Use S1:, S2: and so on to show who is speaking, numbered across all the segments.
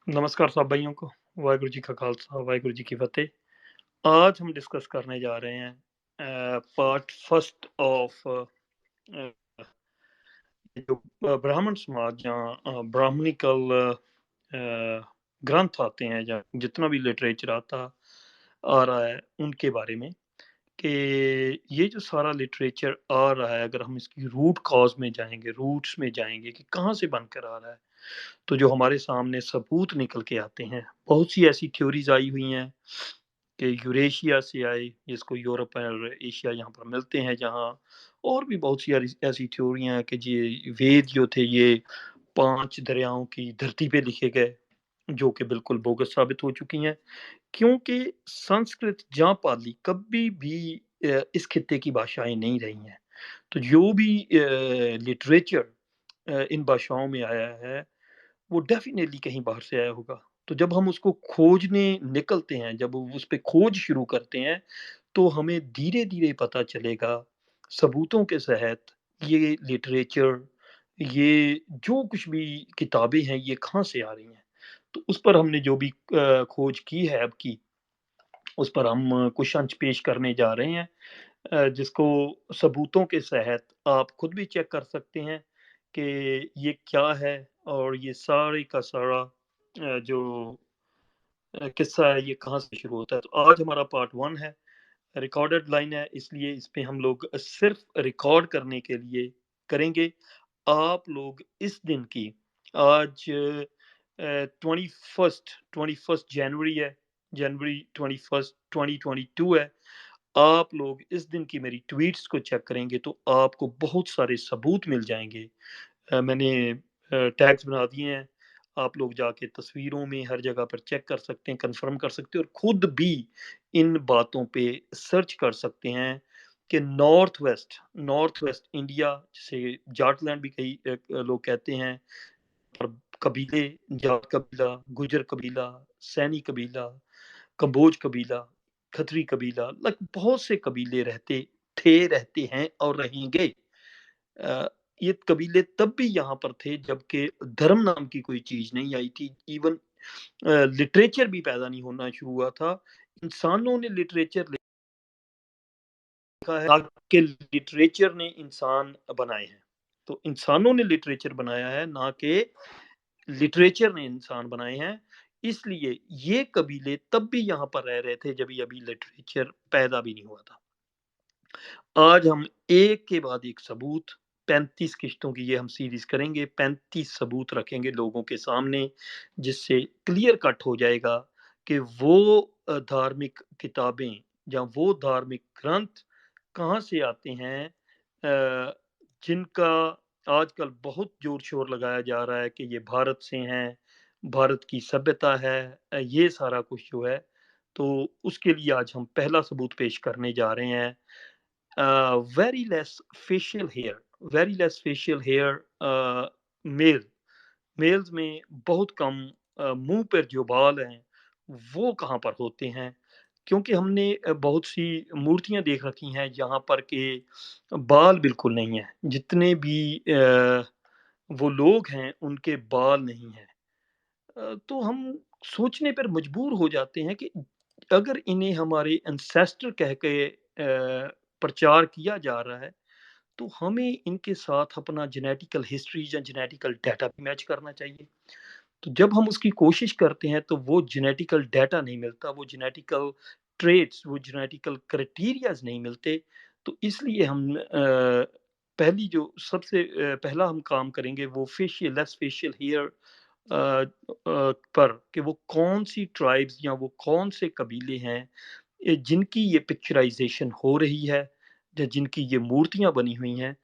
S1: नमस्कार सब भाइयों को। वाहिगुरु जी का खालसा वाहिगुरु जी की फतेह। आज हम डिस्कस करने जा रहे हैं पार्ट फर्स्ट ऑफ जो ब्राह्मण समाज या ब्राह्मणिकल ग्रंथ आते हैं या जितना भी लिटरेचर आ रहा है उनके बारे में कि ये जो सारा लिटरेचर आ रहा है, अगर हम इसकी रूट कॉज में जाएंगे, रूट्स में जाएंगे कि कहाँ से बनकर आ रहा है, तो जो हमारे सामने सबूत निकल के आते हैं, बहुत सी ऐसी थ्योरीज आई हुई हैं कि यूरेशिया से आए, जिसको यूरोप और एशिया यहाँ पर मिलते हैं जहाँ, और भी बहुत सी ऐसी थ्योरियां हैं कि ये वेद जो थे ये 5 दरियाओं की धरती पे लिखे गए, जो कि बिल्कुल बोगस साबित हो चुकी हैं, क्योंकि संस्कृत या पाली कभी भी इस खित्ते की भाषाएं नहीं रही हैं। तो जो भी लिटरेचर इन भाषाओं में आया है वो डेफ़िनेटली कहीं बाहर से आया होगा। तो जब हम उसको खोजने निकलते हैं, जब उस पे खोज शुरू करते हैं, तो हमें धीरे-धीरे पता चलेगा सबूतों के तहत ये लिटरेचर, ये जो कुछ भी किताबें हैं, ये कहाँ से आ रही हैं। तो उस पर हमने जो भी खोज की है अब की, उस पर हम कुछ अंश पेश करने जा रहे हैं, जिसको सबूतों के तहत आप खुद भी चेक कर सकते हैं कि ये क्या है, और ये सारे का सारा जो किस्सा है ये कहाँ से शुरू होता है। तो आज हमारा पार्ट 1 है, रिकॉर्डेड लाइन है, इसलिए इस पे हम लोग सिर्फ रिकॉर्ड करने के लिए करेंगे। आप लोग इस दिन की, आज 21 जनवरी है, जनवरी 21 2022 है। आप लोग इस दिन की मेरी ट्वीट्स को चेक करेंगे तो आपको बहुत सारे सबूत मिल जाएंगे। मैंने टैग्स बना दिए हैं, आप लोग जाके तस्वीरों में हर जगह पर चेक कर सकते हैं, कंफर्म कर सकते हैं, और खुद भी इन बातों पे सर्च कर सकते हैं कि नॉर्थ वेस्ट इंडिया, जिसे जाटलैंड भी कई लोग कहते हैं, और कबीले, जाट कबीला, गुजर कबीला, सैनी कबीला, कंबोज कबीला, खत्री कबीला, लग बहुत से कबीले रहते हैं और रहेंगे। अ, ये कबीले तब भी यहाँ पर थे जबकि धर्म नाम की कोई चीज नहीं आई थी। इवन लिटरेचर भी पैदा नहीं होना शुरू हुआ था। इंसानों ने लिटरेचर लिखा है, ताकि लिटरेचर ने इंसान बनाए हैं। तो इंसानों ने लिटरेचर बनाया है, ना कि लिटरेचर ने इंसान बनाए हैं। इसलिए ये कबीले तब भी यहाँ पर रह रहे थे जब ये अभी लिटरेचर पैदा भी नहीं हुआ था। आज हम एक के बाद एक सबूत, 35 किश्तों की ये हम सीरीज करेंगे, 35 सबूत रखेंगे लोगों के सामने, जिससे क्लियर कट हो जाएगा कि वो धार्मिक किताबें या वो धार्मिक ग्रंथ कहाँ से आते हैं, जिनका आजकल बहुत जोर शोर लगाया जा रहा है कि ये भारत से हैं, भारत की सभ्यता है, ये सारा कुछ जो है। तो उसके लिए आज हम पहला सबूत पेश करने जा रहे हैं। Very less facial hair, very less facial hair, male males में बहुत कम मुंह पर जो बाल हैं वो कहाँ पर होते हैं, क्योंकि हमने बहुत सी मूर्तियां देख रखी हैं जहाँ पर के बाल बिल्कुल नहीं है, जितने भी वो लोग हैं उनके बाल नहीं हैं। तो हम सोचने पर मजबूर हो जाते हैं कि अगर इन्हें हमारे एंसेस्टर कह के प्रचार किया जा रहा है, तो हमें इनके साथ अपना जेनेटिकल हिस्ट्री या जेनेटिकल डाटा भी मैच करना चाहिए। तो जब हम उसकी कोशिश करते हैं तो वो जेनेटिकल डाटा नहीं मिलता, वो जेनेटिकल ट्रेट्स, वो जेनेटिकल क्राइटेरियाज नहीं मिलते। तो इसलिए हम पहली जो सबसे पहला हम काम करेंगे वो फेशियल, लेस फेशियल हेयर पर, कि वो कौन सी ट्राइब्स या वो कौन से कबीले हैं जिनकी ये पिक्चराइजेशन हो रही है, या जिनकी ये मूर्तियां बनी हुई हैं,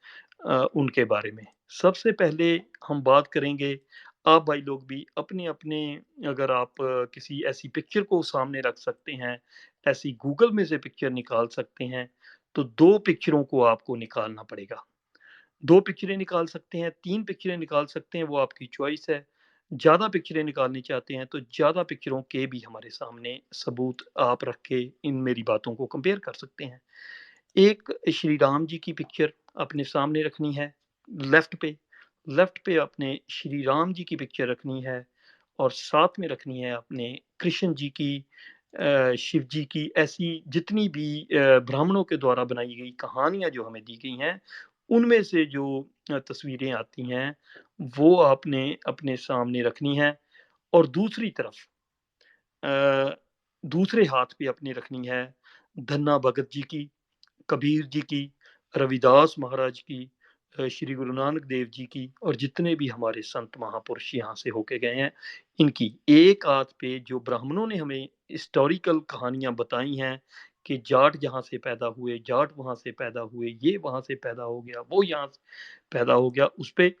S1: उनके बारे में। सबसे पहले हम बात करेंगे, आप भाई लोग भी अपने अपने, अगर आप किसी ऐसी पिक्चर को सामने रख सकते हैं, ऐसी गूगल में से पिक्चर निकाल सकते हैं, तो दो पिक्चरों को आपको निकालना पड़ेगा। दो पिक्चरें निकाल सकते हैं, तीन पिक्चरें निकाल सकते हैं, वो आपकी चॉइस है। ज़्यादा पिक्चरें निकालनी चाहते हैं तो ज़्यादा पिक्चरों के भी हमारे सामने सबूत आप रख के इन मेरी बातों को कंपेयर कर सकते हैं। एक श्री राम जी की पिक्चर अपने सामने रखनी है, लेफ्ट पे, लेफ्ट पे अपने श्री राम जी की पिक्चर रखनी है, और साथ में रखनी है आपने कृष्ण जी की, शिव जी की, ऐसी जितनी भी ब्राह्मणों के द्वारा बनाई गई कहानियाँ जो हमें दी गई हैं, उनमें से जो तस्वीरें आती हैं, वो आपने अपने सामने रखनी हैं। और दूसरी तरफ अ, दूसरे हाथ पे अपने रखनी है धन्ना भगत जी की, कबीर जी की, रविदास महाराज की, श्री गुरु नानक देव जी की, और जितने भी हमारे संत महापुरुष यहाँ से होके गए हैं, इनकी। एक हाथ पे जो ब्राह्मणों ने हमें हिस्टोरिकल कहानियां बताई हैं कि जाट जहाँ से पैदा हुए, जाट वहाँ से पैदा हुए, ये वहाँ से पैदा हो गया, वो यहाँ से पैदा हो गया, उस पे।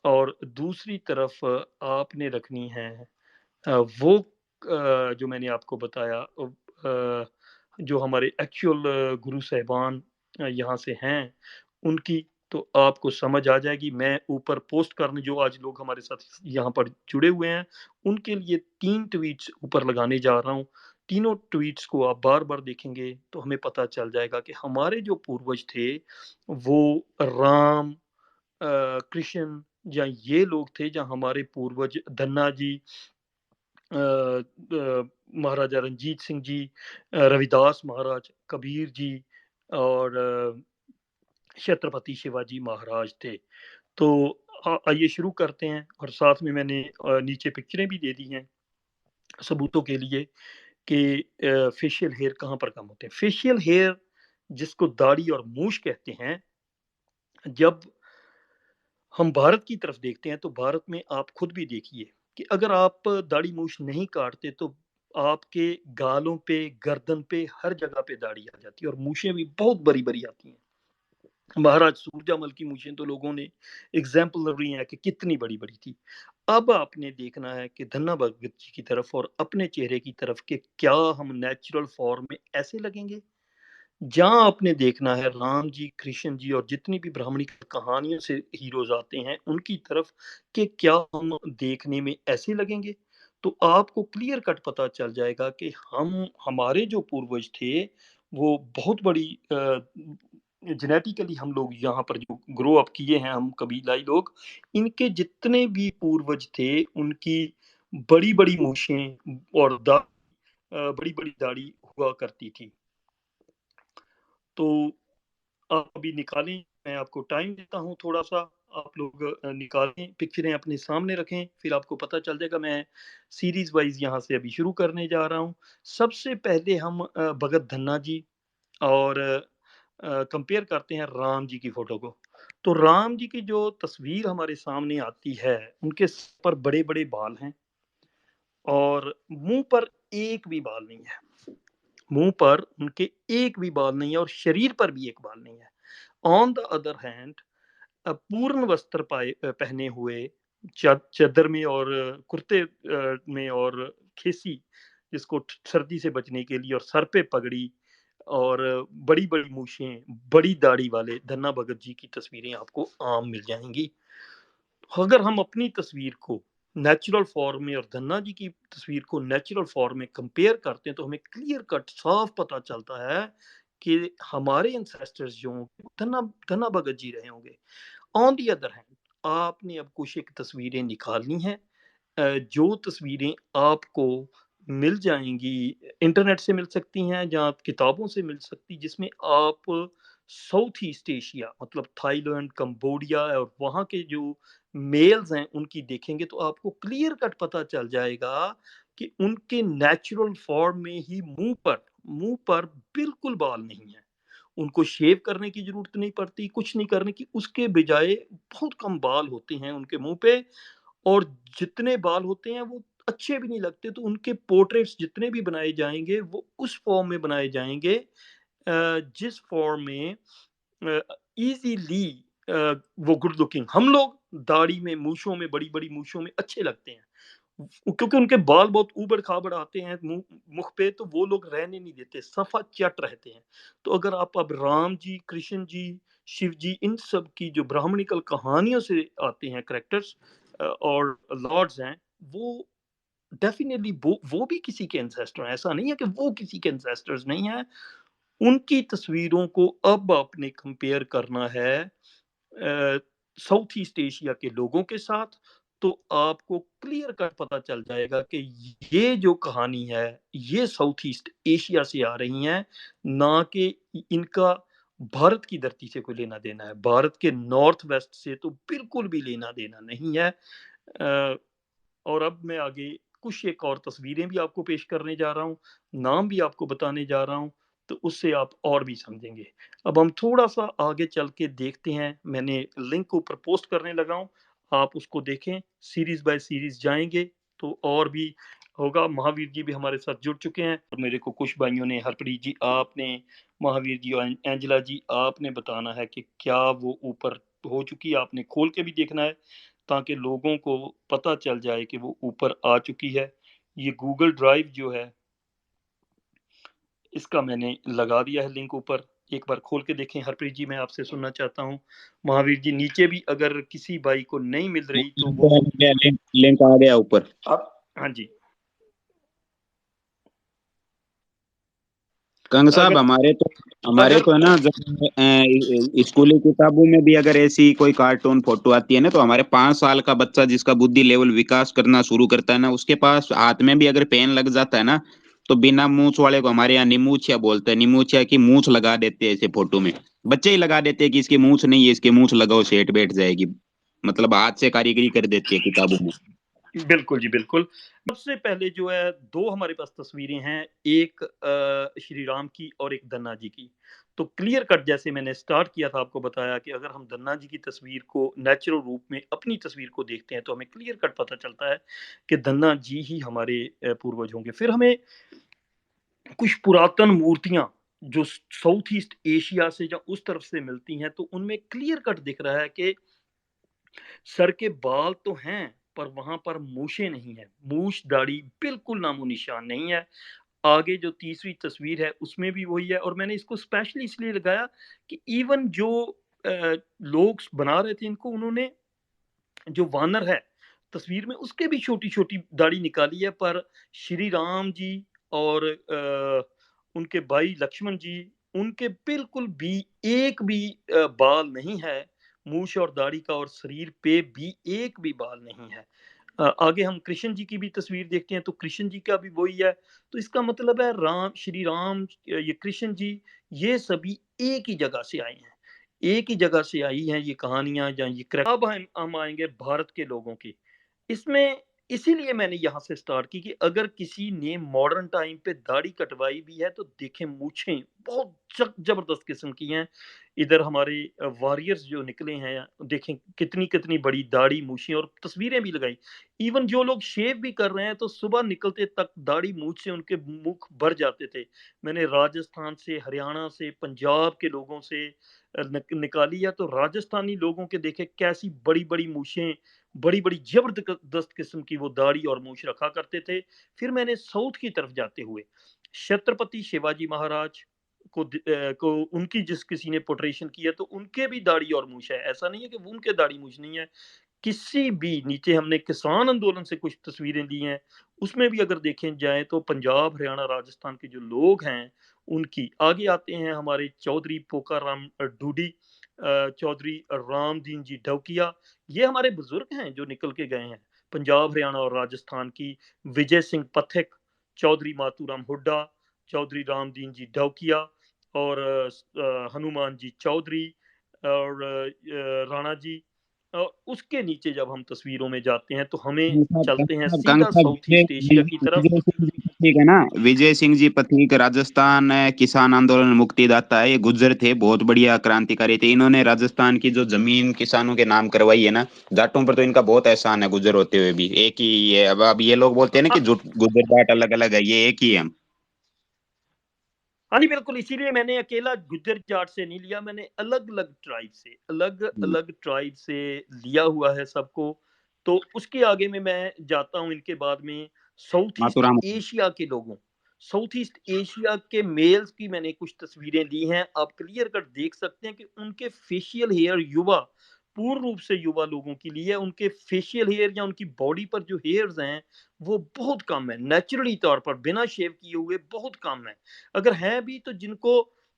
S1: और दूसरी तरफ आपने रखनी है वो जो मैंने आपको बताया, जो हमारे एक्चुअल गुरु साहिबान यहाँ से हैं, उनकी। तो आपको समझ आ जाएगी। मैं ऊपर पोस्ट करने जो आज लोग हमारे साथ यहाँ पर जुड़े हुए हैं, उनके लिए 3 ट्वीट्स ऊपर लगाने जा रहा हूँ। तीनों ट्वीट्स को आप बार-बार देखेंगे तो हमें पता चल जाएगा कि हमारे जो पूर्वज थे, वो राम, कृष्ण या ये लोग थे, जहाँ हमारे पूर्वज धन्ना जी, महाराजा रणजीत सिंह जी, रविदास महाराज, कबीर जी, और छत्रपति शिवाजी महाराज थे। तो आइए शुरू करते हैं। और साथ में मैंने नीचे पिक्चरें भी दे दी हैं सबूतों के लिए कि फेशियल हेयर कहाँ पर कम होते हैं। फेशियल हेयर, जिसको दाढ़ी और मूछ कहते हैं, जब हम भारत की तरफ देखते हैं तो भारत में आप खुद भी देखिए कि अगर आप दाढ़ी मूछ नहीं काटते तो आपके गालों पे, गर्दन पे, हर जगह पे दाढ़ी आ जाती है, और मूछें भी बहुत बड़ी बड़ी आती हैं। महाराज सूरजमल की मूछें तो लोगों ने एग्जाम्पलरी है कि कितनी बड़ी बड़ी थी। अब आपने देखना है कि धन्ना भगत जी की तरफ और अपने चेहरे की तरफ कि क्या हम नेचुरल फॉर्म में ऐसे लगेंगे। जहाँ आपने देखना है राम जी, कृष्ण जी, और जितनी भी ब्राह्मणी कहानियों से हीरोज आते हैं, उनकी तरफ कि क्या हम देखने में ऐसे लगेंगे। तो आपको क्लियर कट पता चल जाएगा कि हम, हमारे जो पूर्वज थे, वो बहुत बड़ी जेनेटिकली हम लोग यहाँ पर जो ग्रो अप किए हैं, हम कबीलाई लोग, इनके जितने भी पूर्वज थे, उनकी बड़ी बड़ी मूछें और बड़ी बड़ी दाढ़ी हुआ करती थी। तो आप अभी निकालें, मैं आपको टाइम देता हूँ थोड़ा-सा, आप लोग निकालें, पिक्चरें अपने सामने रखें, फिर आपको पता चल जाएगा। मैं सीरीज़ वाइज़ यहाँ से अभी शुरू करने जा रहा हूँ। सबसे पहले हम भगत धन्ना जी और कंपेयर करते हैं राम जी की फ़ोटो को। तो राम जी की जो तस्वीर हमारे सामने आती है, उनके सर पर बड़े-बड़े बाल हैं और मुँह पर एक भी बाल नहीं है। मुँह पर उनके एक भी बाल नहीं है और शरीर पर भी एक बाल नहीं है। ऑन द अदर हैंड, पूर्ण वस्त्र पहने हुए, चादर में और कुर्ते में, और खिसी, जिसको सर्दी से बचने के लिए, और सर पे पगड़ी, और बड़ी बड़ी मूछें, बड़ी दाढ़ी वाले धन्ना भगत जी की तस्वीरें आपको आम मिल जाएंगी। अगर हम अपनी तस्वीर को नेचुरल फॉर्म में और धन्ना जी की तस्वीर को नेचुरल फॉर्म में कंपेयर करते हैं, तो हमें क्लियर कट साफ पता चलता है कि हमारे एंसेस्टर्स जो होंगे, धन्ना धन्ना भगत जी रहे होंगे। ऑन दी अदर हैंड, आपने अब कुछ एक तस्वीरें निकालनी हैं, जो तस्वीरें आपको मिल जाएँगी, इंटरनेट से मिल सकती हैं या किताबों से मिल सकती, जिसमें आप साउथ ईस्ट एशिया, मतलब थाईलैंड, कंबोडिया, और वहाँ के जो मेल्स हैं उनकी देखेंगे, तो आपको क्लियर कट पता चल जाएगा कि उनके नेचुरल फॉर्म में ही मुँह पर बिल्कुल बाल नहीं है। उनको शेव करने की ज़रूरत नहीं पड़ती, कुछ नहीं करने की, उसके बजाय बहुत कम बाल होते हैं उनके मुँह पे, और जितने बाल होते हैं वो अच्छे भी नहीं लगते, तो उनके पोर्ट्रेट्स जितने भी बनाए जाएँगे, वो उस फ़ॉर्म में बनाए जाएँगे जिस फ़ॉर्म में ईज़िली वो गुड लुकिंग, हम लोग दाढ़ी में, मूँछों में, बड़ी-बड़ी मूँछों में अच्छे लगते हैं। क्योंकि उनके बाल बहुत ऊबड़-खाबड़ आते हैं मुँह पे, तो वो लोग रहने नहीं देते, सफ़ा चट रहते हैं। तो अगर आप अब राम जी, कृष्ण जी, शिव जी, इन सब की जो ब्राह्मणिकल कहानियों से आते हैं कैरेक्टर्स और लॉर्ड्स हैं, वो डेफ़िनिटली वो भी किसी के एंसेस्टर हैं। ऐसा नहीं है कि वो किसी के एंसेस्टर्स नहीं हैं। उनकी तस्वीरों को अब आपने कंपेयर करना है साउथ ईस्ट एशिया के लोगों के साथ, तो आपको क्लियर कट पता चल जाएगा कि ये जो कहानी है, ये साउथ ईस्ट एशिया से आ रही हैं, ना कि इनका भारत की धरती से कोई लेना-देना है। भारत के नॉर्थ वेस्ट से तो बिल्कुल भी लेना-देना नहीं है। अ, और अब मैं आगे कुछ एक और तस्वीरें भी आपको पेश करने जा रहा हूँ, नाम भी आपको बताने जा रहा हूँ, तो उससे आप और भी समझेंगे। अब हम थोड़ा-सा आगे चल के देखते हैं, मैंने लिंक ऊपर पोस्ट करने लगा हूँ, आप उसको देखें, सीरीज़ बाय सीरीज़ जाएँगे तो और भी होगा। महावीर जी भी हमारे साथ जुड़ चुके हैं और मेरे को कुछ भाइयों ने, हरप्रीत जी आपने, महावीर जी और एंजेला जी आपने बताना है कि क्या वो ऊपर हो चुकी है, आपने खोल के भी देखना है। ताकि लोगों को पता चल जाए कि वो ऊपर आ चुकी है। ये गूगल ड्राइव जो है, इसका मैंने लगा दिया है लिंक ऊपर, एक बार खोल के देखें। हरप्रीत जी मैं आपसे सुनना चाहता हूँ। महावीर जी नीचे भी अगर किसी भाई को नहीं मिल रही तो वो
S2: लिंक लिंक आ गया ऊपर।
S1: आप, हाँ जी,
S2: कंग साहब,
S1: अगर
S2: हमारे
S1: अगर
S2: तो है ना, जब स्कूली किताबों में भी अगर ऐसी कोई कार्टून फोटो आती है ना, तो हमारे 5 साल का बच्चा जिसका बुद्धि लेवल विकास करना शुरू करता है ना, उसके पास हाथ में भी अगर पेन लग जाता है ना, तो बिना मूंछ वाले को हमारे यहाँ निमूछिया बोलते हैं, निमूछिया की मूंछ लगा देते हैं ऐसे फोटो में। बच्चे ही लगा देते हैं कि इसकी मूंछ नहीं है, इसकी मूंछ लगाओ सेठ बैठ जाएगी। मतलब हाथ से कारीगरी कर देती है किताबों में।
S1: बिल्कुल जी, बिल्कुल। सबसे पहले जो है 2 हमारे पास तस्वीरें हैं, एक श्री राम की और एक धन्ना जी की। तो क्लियर कट जैसे मैंने स्टार्ट किया था आपको बताया कि अगर हम धन्ना जी की तस्वीर को नेचुरल रूप में अपनी तस्वीर को देखते हैं तो हमें क्लियर कट पता चलता है कि धन्ना जी ही हमारे पूर्वज होंगे। फिर हमें कुछ पुरातन मूर्तियाँ जो साउथ ईस्ट एशिया से या उस तरफ से मिलती हैं, तो उनमें क्लियर कट दिख रहा है कि सर के बाल तो हैं, पर वहाँ पर मूछें नहीं हैं। मूछ, दाढ़ी बिल्कुल नामो-निशान नहीं है। आगे जो तीसरी तस्वीर है, उसमें भी वही है और मैंने इसको स्पेशली इसलिए लगाया कि इवन जो लोग बना रहे थे इनको, उन्होंने जो वानर है, तस्वीर में उसके भी छोटी-छोटी दाढ़ी निकाली है, पर श्री राम जी और उनके भाई लक्ष्मण जी, उनके बिल्कुल भी एक भी बाल नहीं है, मूछ और दाढ़ी का, और शरीर पे भी एक भी बाल नहीं है। आगे हम कृष्ण जी की भी तस्वीर देखते हैं तो कृष्ण जी का भी वही है। तो इसका मतलब है राम, श्री राम, ये कृष्ण जी, ये सभी एक ही जगह से आए हैं। एक ही जगह से आई हैं ये कहानियाँ या ये अब हम आएँगे भारत के लोगों की। इसमें इसीलिए मैंने यहाँ से स्टार्ट की कि अगर किसी ने मॉडर्न टाइम पे दाढ़ी कटवाई भी है तो देखें मूछें बहुत ज़बरदस्त किस्म की हैं। इधर हमारे वॉरियर्स जो निकले हैं, देखें कितनी-कितनी बड़ी दाढ़ी, मूछें और तस्वीरें भी लगाई। इवन जो लोग शेव भी कर रहे हैं तो सुबह निकलते तक दाढ़ी मूंछ से उनके मुँह भर जाते थे। मैंने राजस्थान से, हरियाणा से, पंजाब के लोगों से निकाली है तो राजस्थानी लोगों के देखे कैसी बड़ी-बड़ी मूछें, बड़ी-बड़ी ज़बरदस्त किस्म की वो दाढ़ी और मूछ रखा करते थे। फिर मैंने साउथ की तरफ जाते हुए छत्रपति शिवाजी महाराज को उनकी जिस किसी ने पोर्ट्रेशन की है तो उनके भी दाढ़ी और मूछ है। ऐसा नहीं है कि वो उनके दाढ़ी मूछ नहीं है। किसी भी नीचे हमने किसान आंदोलन से कुछ तस्वीरें ली हैं, उसमें भी अगर देखें जाए तो पंजाब, हरियाणा, राजस्थान के जो लोग हैं, उनकी। आगे आते हैं हमारे चौधरी पोकाराम डूडी, चौधरी रामदीन जी ढौकिया, ये हमारे बुजुर्ग हैं जो निकल के गए हैं। पंजाब, हरियाणा और राजस्थान की विजय सिंह पथिक, चौधरी मातूराम हुड्डा, चौधरी रामदीन जी ढौकिया और हनुमान जी चौधरी और राणा जी। उसके नीचे जब हम तस्वीरों में जाते हैं तो हमें चलते हैं
S2: कंग
S1: सीधा
S2: साहब,
S1: साउथ ईस्ट एशिया की तरफ।
S2: विजय सिंह जी पथिक है ना, विजय सिंह जी पथिक राजस्थान किसान आंदोलन मुक्तिदाता है, ये गुज्जर थे, बहुत बढ़िया क्रांतिकारी थे। इन्होंने राजस्थान की जो जमीन किसानों के नाम करवाई है ना, जाटों पर तो इनका बहुत एहसान है, गुज्जर होते हुए भी एक ही है। अब ये लोग बोलते हैं ना कि
S1: हाँ,
S2: गुज्जर जाट अलग अलग है, ये एक ही है हम।
S1: हाँ जी, बिल्कुल, इसीलिए मैंने अकेला गुज्जर जाट से नहीं लिया, मैंने अलग-अलग ट्राइब से, अलग-अलग ट्राइब से लिया हुआ है सबको। तो उसके आगे में मैं जाता हूँ इनके बाद में साउथ ईस्ट
S2: मातुराम।
S1: एशिया के लोगों, साउथ ईस्ट एशिया के मेल्स की मैंने कुछ तस्वीरें ली हैं। आप क्लियर कट देख सकते हैं कि उनके फेशियल हेयर युवा, पूर्ण रूप से युवा लोगों के लिए उनके फेशियल हेयर या उनकी बॉडी पर जो हेयर्स हैं, वो बहुत कम है। नेचुरली तौर पर बिना शेव किए हुए बहुत कम है। अगर हैं भी तो जिनको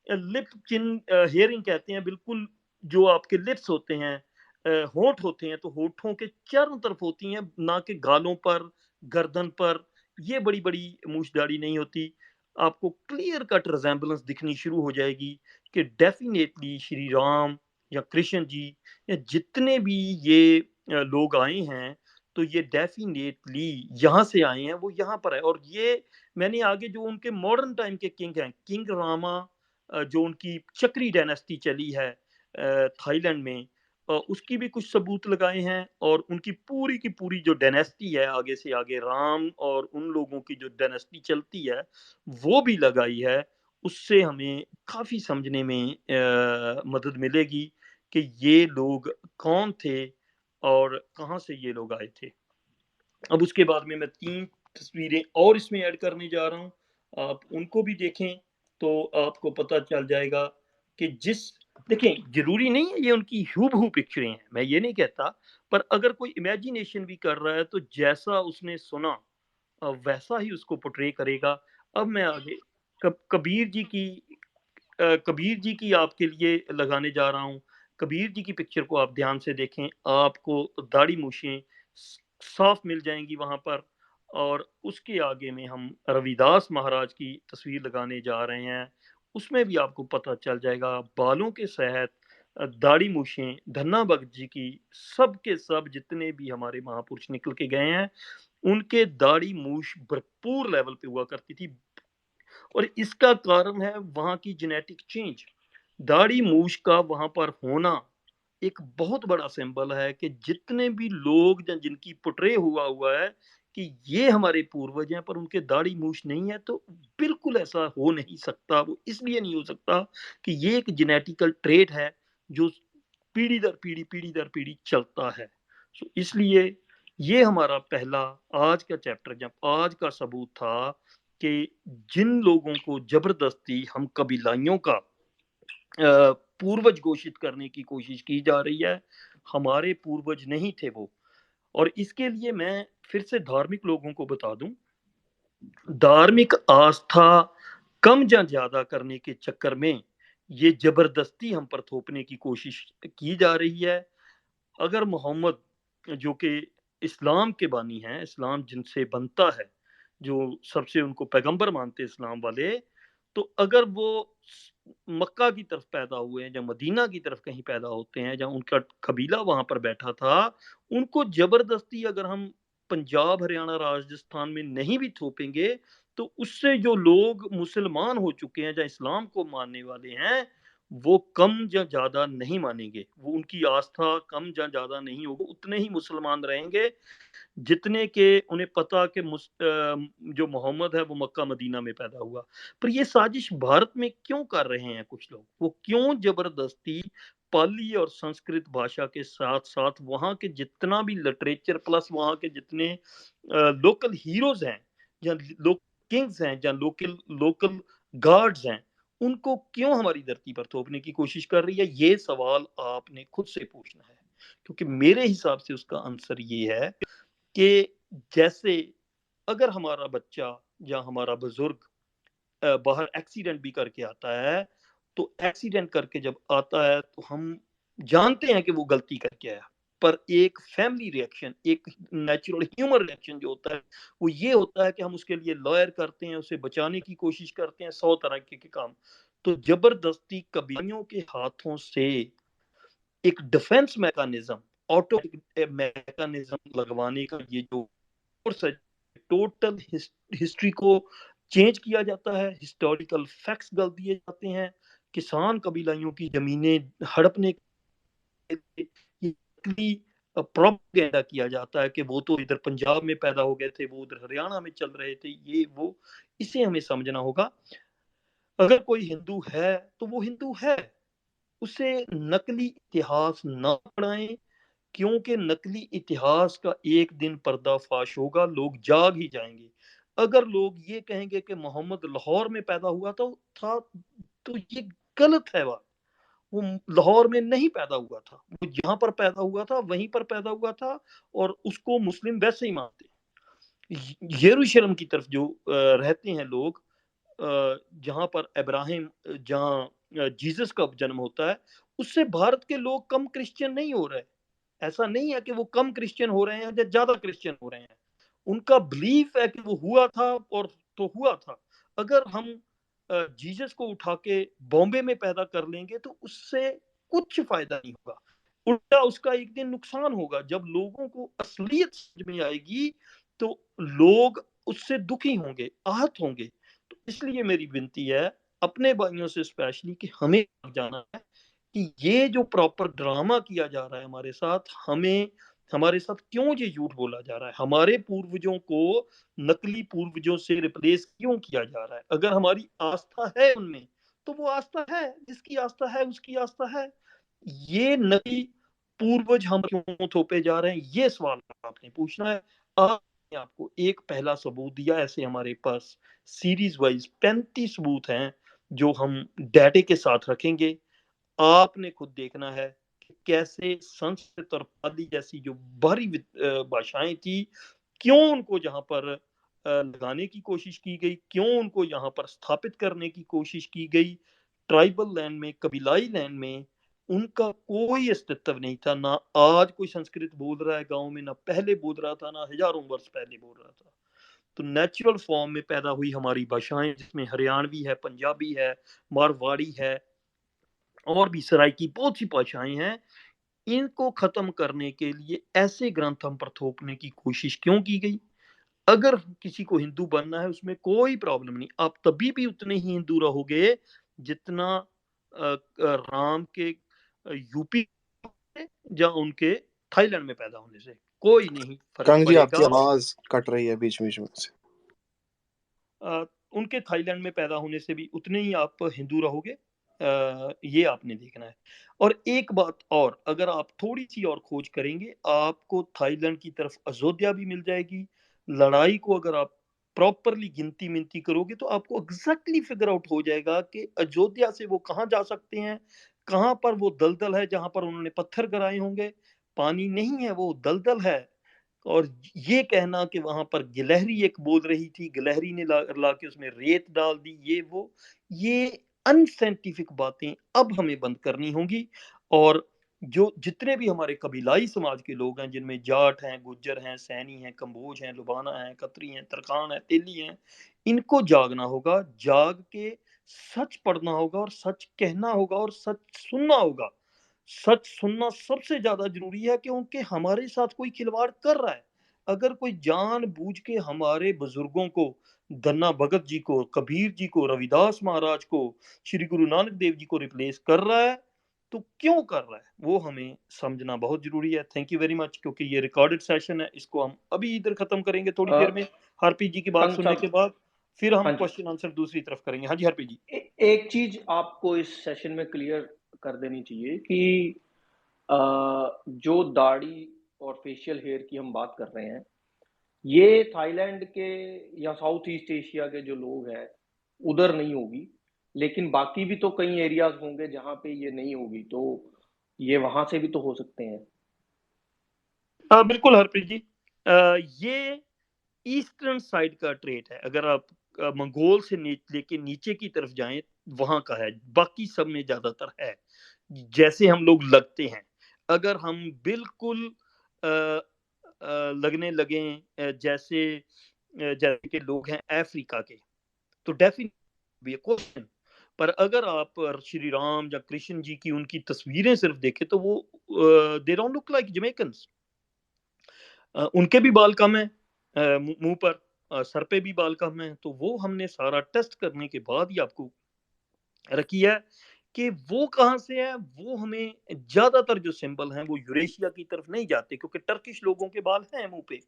S1: लिप चिन हेयरिंग कहते हैं, बिल्कुल जो आपके लिप्स होते हैं, होंठ होते हैं तो होठों के चारों तरफ होती हैं, ना कि गालों पर, गर्दन पर। ये बड़ी-बड़ी मूछ-दाढ़ी नहीं होती। आपको क्लियर कट रिज़ेम्बलेंस दिखनी शुरू हो जाएगी कि डेफ़िनेटली श्री राम या कृष्ण जी या जितने भी ये लोग आए हैं, तो ये डेफ़िनेटली यहाँ से आए हैं, वो यहाँ पर है। और ये मैंने आगे जो उनके मॉडर्न टाइम के किंग हैं, किंग रामा, जो उनकी चक्री डायनेस्टी चली है थाईलैंड में, उसकी भी कुछ सबूत लगाए हैं। और उनकी पूरी की पूरी जो डायनेस्टी है, आगे से आगे राम और उन लोगों की जो डायनेस्टी चलती है, वो भी लगाई है। उससे हमें काफ़ी समझने में मदद मिलेगी कि ये लोग कौन थे और कहाँ से ये लोग आए थे। अब उसके बाद में मैं 3 तस्वीरें और इसमें ऐड करने जा रहा हूँ। आप उनको भी देखें, तो आपको पता चल जाएगा कि देखें, ज़रूरी नहीं है ये उनकी हूबहू पिक्चरें हैं, मैं ये नहीं कहता, पर अगर कोई इमेजिनेशन भी कर रहा है, तो जैसा उसने सुना वैसा ही उसको पोर्ट्रे करेगा। अब मैं आगे कबीर जी की आपके लिए लगाने जा रहा हूँ। कबीर जी की पिक्चर को आप ध्यान से देखें, आपको दाढ़ी-मूछें साफ मिल जाएँगी वहाँ पर। और उसके आगे में हम रविदास महाराज की तस्वीर लगाने जा रहे हैं। उसमें भी आपको पता चल जाएगा, बालों के सेहत, दाढ़ी-मूछें, धन्ना भगत जी की, सब के सब जितने भी हमारे महापुरुष निकल के गए हैं, उनके दाढ़ी-मूछ भरपूर लेवल पे हुआ करती थी। और इसका कारण है वहाँ की जेनेटिक चेंज। दाढ़ी मूछ का वहाँ पर होना एक बहुत बड़ा सिंबल है कि जितने भी लोग जिनकी पुट्रे हुआ हुआ है कि ये हमारे पूर्वज हैं, पर उनके दाढ़ी मूछ नहीं है, तो बिल्कुल ऐसा हो नहीं सकता। वो इसलिए नहीं हो सकता कि ये एक जेनेटिकल ट्रेट है जो पीढ़ी दर पीढ़ी चलता है। सो इसलिए ये हमारा पहला आज का चैप्टर, जब आज का सबूत था कि जिन लोगों को जबरदस्ती हम कबीलाइयों का पूर्वज घोषित करने की कोशिश की जा रही है, हमारे पूर्वज नहीं थे वो। और इसके लिए मैं फिर से धार्मिक लोगों को बता दूं, धार्मिक आस्था कम या ज्यादा करने के चक्कर में ये जबरदस्ती हम पर थोपने की कोशिश की जा रही है। अगर मोहम्मद, जो कि इस्लाम के बानी हैं, इस्लाम जिनसे बनता है, जो सबसे उनको पैगंबर मानते हैं इस्लाम वाले, तो अगर वो मक्का की तरफ पैदा हुए हैं या मदीना की तरफ कहीं पैदा होते हैं, जहाँ उनका कबीला वहां पर बैठा था, उनको जबरदस्ती अगर हम पंजाब, हरियाणा, राजस्थान में नहीं भी थोपेंगे, तो उससे जो लोग मुसलमान हो चुके हैं या इस्लाम को मानने वाले हैं, वो कम या ज़्यादा नहीं मानेंगे। वो उनकी आस्था कम या ज़्यादा नहीं होगी, उतने ही मुसलमान रहेंगे जितने के उन्हें पता कि जो मोहम्मद है वो मक्का मदीना में पैदा हुआ। पर ये साजिश भारत में क्यों कर रहे हैं कुछ लोग? वो क्यों ज़बरदस्ती पाली और संस्कृत भाषा के साथ-साथ वहाँ के जितना भी लिटरेचर प्लस वहाँ के जितने लोकल हीरोज़ हैं या लो किंग्स हैं या लोकल लोकल गॉड्स हैं, उनको क्यों हमारी धरती पर थोपने की कोशिश कर रही है? ये सवाल आपने खुद से पूछना है। क्योंकि मेरे हिसाब से उसका आंसर ये है कि जैसे अगर हमारा बच्चा या हमारा बुजुर्ग बाहर एक्सीडेंट भी करके आता है, तो एक्सीडेंट करके जब आता है तो हम जानते हैं कि वो गलती करके आया। पर एक फैमिली रिएक्शन, एक नेचुरल ह्यूमन रिएक्शन जो होता है, वो ये होता है कि हम उसके लिए लॉयर करते हैं, उसे बचाने की कोशिश करते हैं, 100 तरह के काम। तो जबरदस्ती कबीलियों के हाथों से एक डिफेंस मैकेनिज्म, ऑटो मैकेनिज्म लगवाने का ये जो कोर्स है, टोटल हिस्ट्री को चेंज किया जाता है, हिस्टोरिकल फैक्ट्स गल दिए जाते हैं, किसान कबीलाइयों की जमीनें हड़पने के लिए ये नकली प्रोपेगेंडा किया जाता है कि वो तो इधर पंजाब में पैदा हो गए थे, वो उधर हरियाणा में चल रहे थे, ये वो। इसे हमें समझना होगा। अगर कोई हिंदू है तो वो हिंदू है, उसे नकली इतिहास ना पढ़ाएं, क्योंकि नकली इतिहास का एक दिन पर्दाफाश होगा, लोग जाग ही जाएंगे। अगर लोग ये कहेंगे कि मोहम्मद लाहौर में पैदा हुआ था, तो ये गलत है बात। वो लाहौर में नहीं पैदा हुआ था, वो जहां पर पैदा हुआ था वहीं पर पैदा हुआ था, और उसको मुस्लिम वैसे ही मानते हैं। यरूशलेम की तरफ जो रहते हैं लोग, जहां पर इब्राहिम, जहां जीसस का जन्म होता है, उससे भारत के लोग कम क्रिश्चियन नहीं हो रहे। ऐसा नहीं है कि वो कम क्रिश्चियन हो रहे हैं या ज़्यादा क्रिश्चियन हो रहे हैं। उनका बिलीफ है कि वो हुआ था और तो हुआ था। अगर हम जीसस को उठा के बॉम्बे में पैदा कर लेंगे तो उससे कुछ फ़ायदा नहीं होगा। उल्टा उसका एक दिन नुकसान होगा। जब लोगों को असलियत समझ में आएगी तो लोग उससे दुखी होंगे, आहत होंगे। तो इसलिए मेरी विनती है अपने भाइयों से स्पेशली कि हमें जाना है कि ये जो प्रॉपर ड्रामा किया जा रहा है हमारे साथ, हमें हमारे साथ क्यों ये झूठ बोला जा रहा है? हमारे पूर्वजों को नकली पूर्वजों से रिप्लेस क्यों किया जा रहा है? अगर हमारी आस्था है उनमें, तो वो आस्था है, जिसकी आस्था है उसकी आस्था है। ये नकली पूर्वज हम क्यों थोपे जा रहे हैं? ये सवाल आपने पूछना है। आपने आपको एक पहला सबूत दिया, ऐसे हमारे पास सीरीज वाइज 35 सबूत हैं जो हम डाटे के साथ रखेंगे। आपने खुद देखना है कि कैसे संस्कृत और पाली जैसी जो बाहरी भाषाएं थी, क्यों उनको जहां पर लगाने की कोशिश की गई, क्यों उनको यहाँ पर स्थापित करने की कोशिश की गई। ट्राइबल लैंड में, कबीलाई लैंड में उनका कोई अस्तित्व नहीं था। ना आज कोई संस्कृत बोल रहा है गांव में, ना पहले बोल रहा था, ना हजारों वर्ष पहले बोल रहा था। तो नेचुरल फॉर्म में पैदा हुई हमारी भाषाएं, जिसमें हरियाणवी है, पंजाबी है, मारवाड़ी है और भी सराइकी बहुत सी भाषाएं हैं। इनको खत्म करने के लिए ऐसे ग्रंथ हम पर थोपने की कोशिश क्यों की गई? अगर किसी को हिंदू बनना है उसमें कोई प्रॉब्लम नहीं, आप तभी भी उतने ही हिंदू रहोगे जितना राम के यूपी या उनके थाईलैंड में पैदा होने से कोई नहीं फर्क
S3: कंग जी आपकी
S1: पड़ेगा।
S3: आवाज कट रही है बीच बीच में से।
S1: उनके थाईलैंड में पैदा होने से भी उतने ही आप हिंदू रहोगे। ये आपने देखना है। और एक बात और, अगर आप थोड़ी सी और खोज करेंगे आपको थाईलैंड की तरफ अयोध्या भी मिल जाएगी। लड़ाई को अगर आप प्रॉपरली गिनती मिनती करोगे तो आपको एग्जैक्टली फिगर आउट हो जाएगा कि अयोध्या से वो कहाँ जा सकते हैं, कहाँ पर वो दलदल है जहां पर उन्होंने पत्थर गिराए होंगे। पानी नहीं है, वो दलदल है। और ये कहना कि वहां पर गिलहरी एक बोल रही थी, गिलहरी ने ला के उसमें रेत डाल दी, ये अनसाइंटिफिक बातें अब हमें बंद करनी होंगी। और जो जितने भी हमारे कबीलाई समाज के लोग हैं, जिनमें जाट हैं, गुज्जर हैं, सैनी हैं, कंबोज हैं, लुबाना हैं, खत्री हैं, तरखान हैं, तेली हैं, इनको जागना होगा। जाग के सच पढ़ना होगा और सच कहना होगा और सच सुनना होगा। सच सुनना सबसे ज्यादा जरूरी है क्योंकि हमारे साथ कोई खिलवाड़ कर रहा है। अगर कोई जानबूझ के हमारे बुजुर्गों को, धन्ना भगत जी को, कबीर जी को, रविदास महाराज को, श्री गुरु नानक देव जी को रिप्लेस कर रहा है तो क्यों कर रहा है वो हमें समझना बहुत जरूरी है। Thank you very much. क्योंकि ये रिकॉर्डेड सेशन है, इसको हम अभी इधर खत्म करेंगे थोड़ी देर में हरपी जी की बात
S4: कंग
S1: सुनने के
S4: साहब,
S1: बाद, फिर हम
S4: हाँ जी,
S1: क्वेश्चन आंसर दूसरी तरफ करेंगे। हाँ जी हरपी जी।
S4: एक चीज आपको इस सेशन में क्लियर कर देनी चाहिए कि जो दाढ़ी और फेशियल हेयर की हम बात कर रहे हैं, ये थाईलैंड के या साउथ ईस्ट एशिया के जो लोग हैं उधर नहीं होगी, लेकिन बाकी भी तो कई एरियाज होंगे जहां पे ये नहीं होगी, तो ये वहां से भी तो हो सकते हैं।
S1: बिल्कुल हरप्रीत जी। ये ईस्टर्न साइड का ट्रेट है। अगर आप मंगोल से लेके नीचे की तरफ जाएं वहां का है, बाकी सब में ज्यादातर है। जैसे हम लोग लगते हैं, अगर हम बिल्कुल अ, लगने लगे जैसे के लोग हैं अफ्रीका के, तो डेफिनेटली क्वेश्चन। पर अगर आप श्री राम या कृष्ण जी की उनकी तस्वीरें सिर्फ देखें तो वो दे डोंट लुक लाइक जमैकन्स। उनके भी बाल कम है, मुंह पर, सर पे भी बाल कम है। तो वो हमने सारा टेस्ट करने के बाद ही आपको रखी है कि वो कहाँ से है। वो हमें ज्यादातर जो सिंबल हैं वो यूरेशिया की तरफ नहीं जाते क्योंकि टर्किश लोगों के बाल हैं मुंह पे।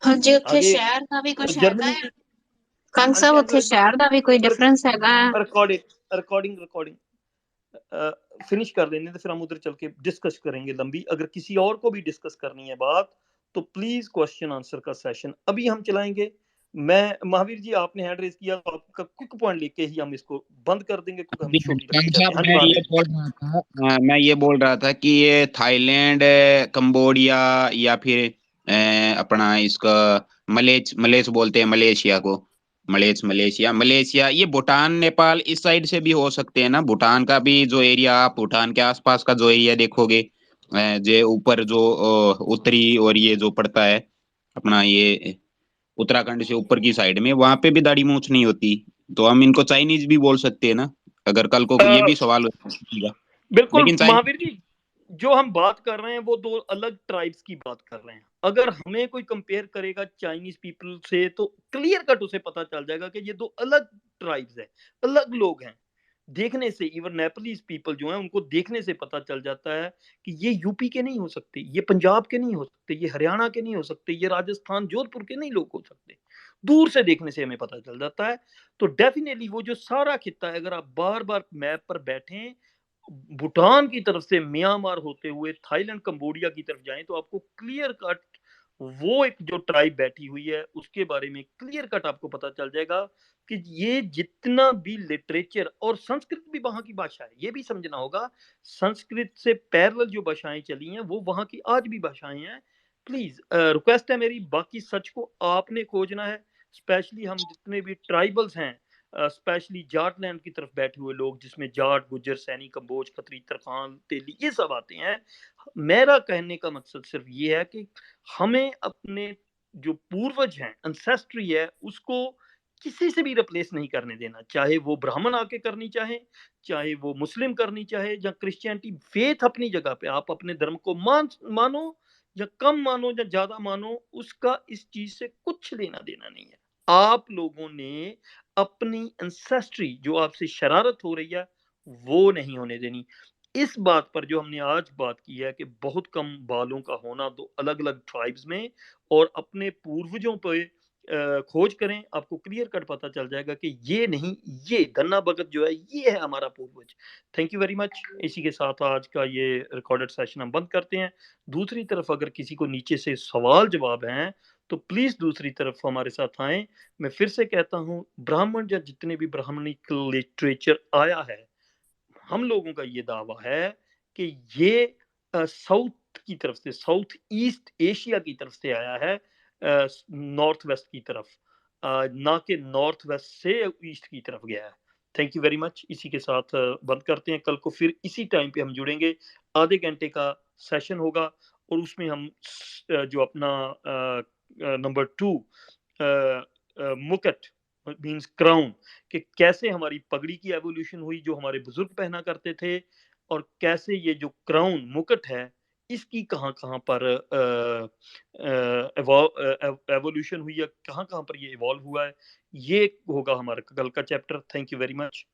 S5: हाँ जी, उत्थे
S1: आगे
S5: शहर का भी कुछ हैगा
S1: जर्मनी
S5: है।
S1: की,
S5: कंग
S1: हाँ
S5: साहब
S1: जी
S5: उत्थे शहर का भी कोई डिफरेंस हैगा है?
S1: रिकॉर्डिंग फिनिश कर देने तो फिर हम उधर चल के डिस्कस करेंगे लंबी। अगर किसी और को भी डिस्कस करनी है बात तो प्लीज क्वेश्चन आंसर का सेशन अभी हम चलाएंगे। मैं महावीर जी, आपने हैंड रेज किया तो आपका क्विक पॉइंट लेके ही हम इसको बंद कर देंगे क्योंकि हम छोटी रखना चाहते हैं। हाँ जी महावीर जी।
S2: मैं ये बोल रहा था कि ये थाईलैंड, कंबोडिया या फिर अपना इसका मलेच मलेच बोलते हैं मलेशिया को, मलेशिया मलेशिया, ये भूटान नेपाल इस साइड से भी हो सकते हैं ना? भूटान का भी जो एरिया, आप भूटान के आसपास का जो एरिया देखोगे जे ऊपर जो उत्तरी और ये जो पड़ता है अपना ये उत्तराखंड से ऊपर की साइड में, वहां पे भी दाढ़ी मूंछ नहीं होती, तो हम इनको चाइनीज भी बोल सकते हैं ना, अगर कल को ये भी सवाल होगा।
S1: बिल्कुल
S2: लेकिन
S1: महावीर
S2: चाइनीज
S1: जी, जो हम बात कर रहे हैं वो दो अलग ट्राइब्स की बात कर रहे हैं। अगर हमें कोई कंपेयर करेगा चाइनीज पीपल से तो क्लियर कट उसे पता चल जाएगा कि ये दो अलग ट्राइब्स हैं, अलग लोग हैं। देखने से इवन नेपालीज पीपल जो हैं उनको देखने से पता चल जाता है कि ये यूपी के नहीं हो सकते, ये पंजाब के नहीं हो सकते, ये हरियाणा के नहीं हो सकते, ये राजस्थान जोधपुर के नहीं लोग हो सकते। दूर से देखने से हमें पता चल जाता है। तो डेफिनेटली वो जो सारा खित्ता है, अगर आप बार बार मैप पर बैठें, भूटान की तरफ से म्यांमार होते हुए थाईलैंड कंबोडिया की तरफ जाएं, तो आपको क्लियर कट वो एक जो ट्राइब बैठी हुई है उसके बारे में क्लियर कट आपको पता चल जाएगा कि ये जितना भी लिटरेचर, और संस्कृत भी वहां की भाषा है, ये भी समझना होगा। संस्कृत से पैरेलल जो भाषाएं चली हैं वो वहां की आज भी भाषाएं हैं। प्लीज रिक्वेस्ट है मेरी, बाकी सच को आपने खोजना है। स्पेशली हम जितने भी ट्राइबल्स हैं, स्पेशली जाट लैंड की तरफ बैठे हुए लोग, जिसमें जाट, गुज्जर, सैनी, कंबोज, खत्री, तरखान, तेली, ये सब आते हैं। मेरा कहने का मकसद सिर्फ ये है कि हमें अपने जो पूर्वज हैं, एंसेस्ट्री है, उसको किसी से भी रिप्लेस नहीं करने देना। चाहे वो ब्राह्मण आके करनी चाहे, चाहे वो मुस्लिम करनी चाहे, या क्रिश्चियनिटी। फेथ अपनी जगह पे, आप अपने धर्म को मानो या कम मानो या ज्यादा मानो, उसका इस चीज से कुछ लेना देना नहीं है। आप लोगों ने अपनी एंसेस्ट्री, जो आपसे शरारत हो रही है, वो नहीं होने देनी। इस बात पर जो हमने आज बात की है कि बहुत कम बालों का होना दो अलग अलग ट्राइब्स में, और अपने पूर्वजों पे खोज करें, आपको क्लियर कट पता चल जाएगा कि ये नहीं, ये गन्ना भगत जो है ये है हमारा पूर्वज। Thank you very much. इसी के साथ आज का ये रिकॉर्डेड सेशन हम बंद करते हैं। दूसरी तरफ अगर किसी को नीचे से सवाल जवाब हैं तो प्लीज दूसरी तरफ हमारे साथ आएं। मैं फिर से कहता हूं, ब्राह्मण या जितने भी ब्राह्मणिक लिटरेचर आया है, हम लोगों का ये दावा है कि ये साउथ की तरफ से, साउथ ईस्ट एशिया की तरफ से आया है, नॉर्थ वेस्ट की तरफ, ना कि नॉर्थ वेस्ट से ईस्ट की तरफ गया है। Thank you very much. इसी के साथ बंद करते हैं। कल को फिर इसी टाइम पे हम जुड़ेंगे। आधे घंटे का सेशन होगा और उसमें हम जो अपना नंबर 2 मुकट मींस क्राउन, कि कैसे हमारी पगड़ी की एवोल्यूशन हुई जो हमारे बुजुर्ग पहना करते थे, और कैसे ये जो क्राउन मुकुट है इसकी कहाँ कहाँ पर एवोल्यूशन हुई है, कहाँ कहाँ पर ये इवॉल्व हुआ है, ये होगा हमारा कल का chapter. Thank you very much.